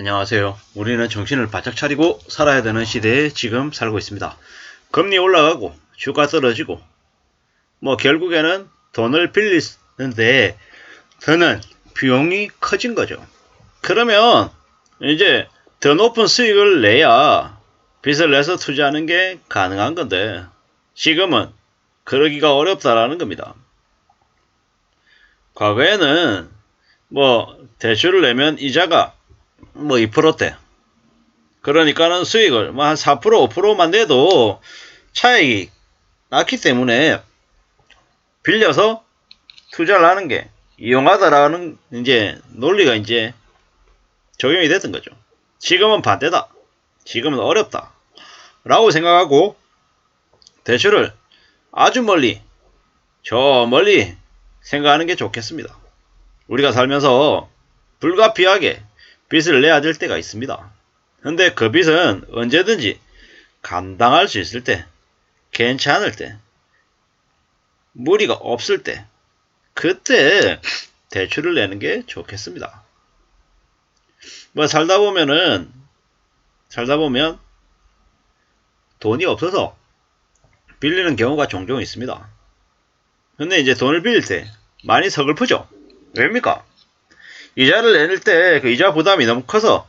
안녕하세요. 우리는 정신을 바짝 차리고 살아야 되는 시대에 지금 살고 있습니다. 금리 올라가고 주가 떨어지고 결국에는 돈을 빌리는데 드는 비용이 커진 거죠. 그러면 이제 더 높은 수익을 내야 빚을 내서 투자하는 게 가능한 건데 지금은 그러기가 어렵다라는 겁니다. 과거에는 대출을 내면 이자가 2%대, 그러니까는 수익을 한 4%, 5%만 내도 차익이 낮기 때문에 빌려서 투자를 하는 게 이용하다라는 이제 논리가 이제 적용이 됐던 거죠. 지금은 반대다. 지금은 어렵다. 라고 생각하고 대출을 아주 멀리, 저 멀리 생각하는 게 좋겠습니다. 우리가 살면서 불가피하게 빚을 내야 될 때가 있습니다. 근데 그 빚은 언제든지 감당할 수 있을 때, 괜찮을 때, 무리가 없을 때, 그때 대출을 내는 게 좋겠습니다. 살다 보면 돈이 없어서 빌리는 경우가 종종 있습니다. 근데 이제 돈을 빌릴 때 많이 서글프죠? 왜입니까? 이자를 내릴 때 그 이자 부담이 너무 커서,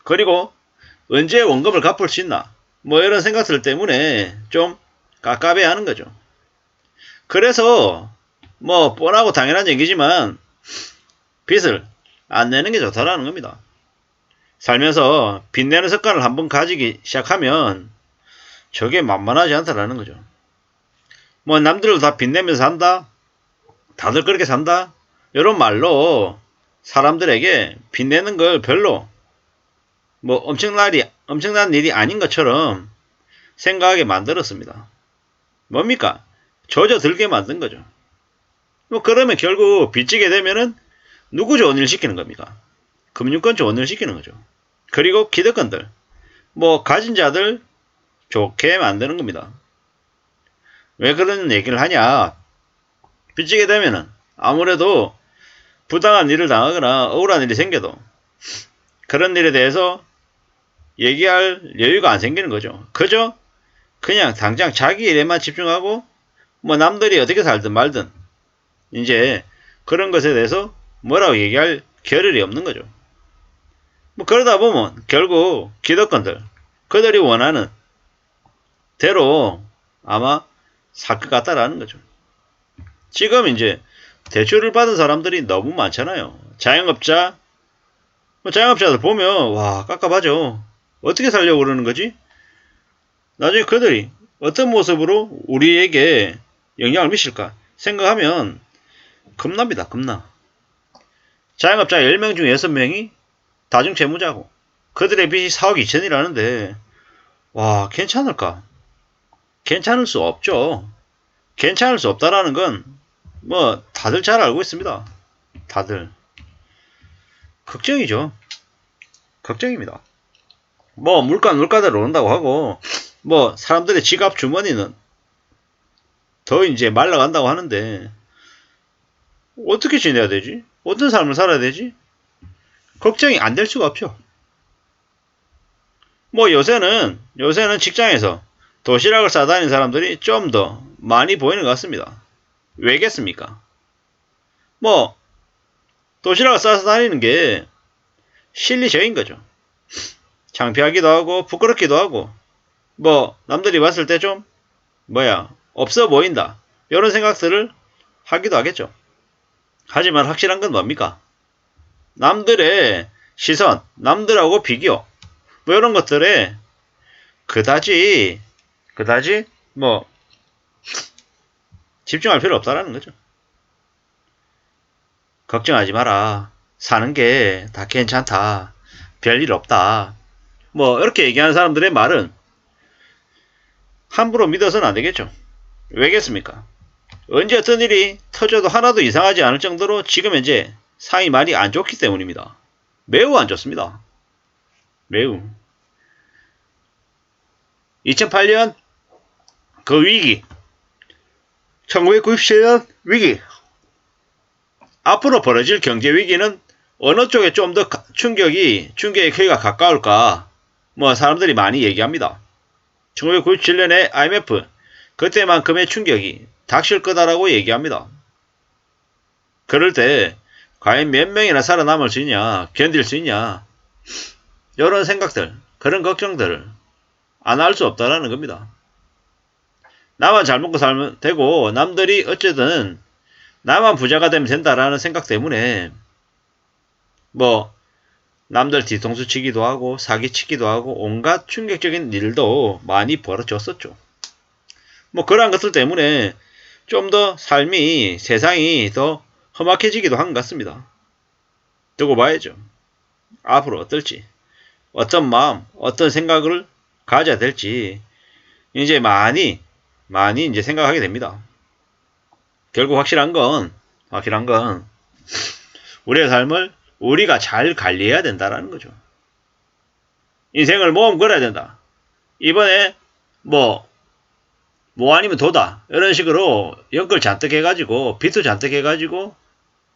그리고 언제 원금을 갚을 수 있나 이런 생각들 때문에 좀 깝깝해 하는 거죠. 그래서 뻔하고 당연한 얘기지만 빚을 안 내는 게 좋다라는 겁니다. 살면서 빚 내는 습관을 한번 가지기 시작하면 저게 만만하지 않다라는 거죠. 남들도 다 빚 내면서 산다, 다들 그렇게 산다, 이런 말로 사람들에게 빚 내는 걸 별로 엄청난 일이 아닌 것처럼 생각하게 만들었습니다. 뭡니까? 조져들게 만든 거죠. 그러면 결국 빚지게 되면은 누구 좋은 일 시키는 겁니까? 금융권 좋은 일 시키는 거죠. 그리고 기득권들, 가진 자들 좋게 만드는 겁니다. 왜 그런 얘기를 하냐? 빚지게 되면은 아무래도 부당한 일을 당하거나 억울한 일이 생겨도 그런 일에 대해서 얘기할 여유가 안 생기는 거죠. 그저 그냥 당장 자기 일에만 집중하고 남들이 어떻게 살든 말든 이제 그런 것에 대해서 뭐라고 얘기할 겨를이 없는 거죠. 그러다 보면 결국 기득권들, 그들이 원하는 대로 아마 살 것 같다라는 거죠. 지금 이제 대출을 받은 사람들이 너무 많잖아요. 자영업자들 보면 와 깝깝하죠. 어떻게 살려고 그러는 거지? 나중에 그들이 어떤 모습으로 우리에게 영향을 미칠까 생각하면 겁납니다. 겁나. 자영업자 10명 중 6명이 다중채무자고 그들의 빚이 4억 2천이라는데 와 괜찮을까? 괜찮을 수 없죠. 괜찮을 수 없다라는 건 다들 잘 알고 있습니다. 다들 걱정이죠. 걱정입니다. 물가대로 오른다고 하고 사람들의 지갑 주머니는 더 이제 말라간다고 하는데 어떻게 지내야 되지? 어떤 삶을 살아야 되지? 걱정이 안 될 수가 없죠. 요새는 직장에서 도시락을 싸다니는 사람들이 좀 더 많이 보이는 것 같습니다. 왜겠습니까? 도시락을 싸서 다니는 게 실리적인 거죠. 창피하기도 하고 부끄럽기도 하고 남들이 봤을 때 좀 없어 보인다 이런 생각들을 하기도 하겠죠. 하지만 확실한 건 뭡니까? 남들의 시선, 남들하고 비교 이런 것들에 그다지 집중할 필요 없다라는 거죠. 걱정하지 마라. 사는 게 다 괜찮다. 별일 없다. 이렇게 얘기하는 사람들의 말은 함부로 믿어서는 안 되겠죠. 왜겠습니까? 언제 어떤 일이 터져도 하나도 이상하지 않을 정도로 지금 현재 상이 많이 안 좋기 때문입니다. 매우 안 좋습니다. 매우. 2008년 그 위기, 1997년 위기, 앞으로 벌어질 경제 위기는 어느 쪽에 좀 더 충격의 크기가 가까울까? 뭐 사람들이 많이 얘기합니다. 1997년에 IMF 그때만큼의 충격이 닥칠 거다라고 얘기합니다. 그럴 때 과연 몇 명이나 살아남을 수 있냐, 견딜 수 있냐, 이런 생각들, 그런 걱정들을 안 할 수 없다라는 겁니다. 나만 잘 먹고 살면 되고 남들이 어쨌든 나만 부자가 되면 된다라는 생각 때문에 뭐 남들 뒤통수 치기도 하고 사기치기도 하고 온갖 충격적인 일도 많이 벌어졌었죠. 뭐 그러한 것들 때문에 좀 더 삶이 세상이 더 험악해지기도 한 것 같습니다. 두고 봐야죠. 앞으로 어떨지, 어떤 마음, 어떤 생각을 가져야 될지 이제 많이 이제 생각하게 됩니다. 결국 확실한 건 우리의 삶을 우리가 잘 관리해야 된다라는 거죠. 인생을 모험 걸어야 된다. 이번에 뭐 아니면 도다. 이런 식으로 연끌 잔뜩 해가지고 빚도 잔뜩 해가지고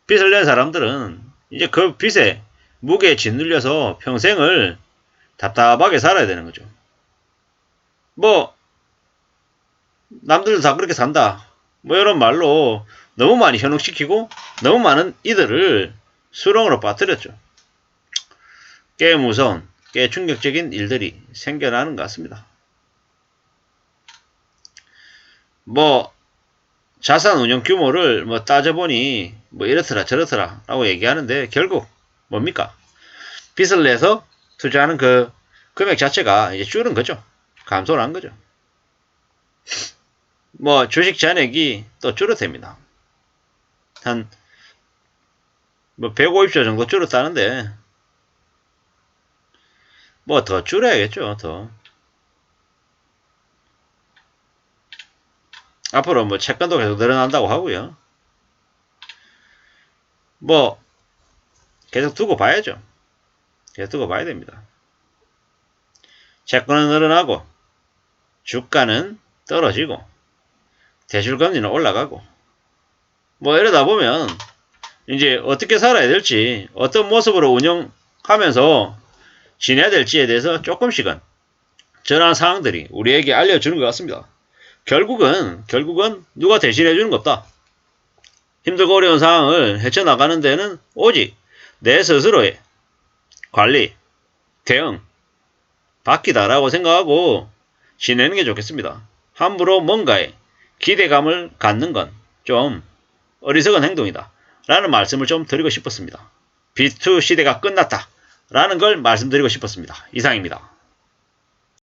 빚을 낸 사람들은 이제 그 빚에 무게에 짓눌려서 평생을 답답하게 살아야 되는 거죠. 뭐 남들도 다 그렇게 산다. 뭐 이런 말로 너무 많이 현혹시키고 너무 많은 이들을 수렁으로 빠뜨렸죠. 꽤 무서운, 꽤 충격적인 일들이 생겨나는 것 같습니다. 뭐 자산 운용 규모를 뭐 따져보니 뭐 이렇더라 저렇더라 라고 얘기하는데 결국 뭡니까? 빚을 내서 투자하는 그 금액 자체가 이제 줄은 거죠. 감소를 한 거죠. 뭐 주식 잔액이 또 줄어듭니다. 한 뭐 150조 정도 줄었다는데 뭐 더 줄여야겠죠. 더 앞으로 뭐 채권도 계속 늘어난다고 하고요. 뭐 계속 두고 봐야죠. 계속 두고 봐야 됩니다. 채권은 늘어나고 주가는 떨어지고 대출금리는 올라가고 뭐 이러다 보면 이제 어떻게 살아야 될지 어떤 모습으로 운영하면서 지내야 될지에 대해서 조금씩은 저러한 상황들이 우리에게 알려주는 것 같습니다. 결국은 누가 대신해 주는 거 없다. 힘들고 어려운 상황을 헤쳐나가는 데는 오직 내 스스로의 관리, 대응, 바뀌다라고 생각하고 지내는 게 좋겠습니다. 함부로 뭔가에 기대감을 갖는 건 좀 어리석은 행동이다. 라는 말씀을 좀 드리고 싶었습니다. B2 시대가 끝났다. 라는 걸 말씀드리고 싶었습니다. 이상입니다.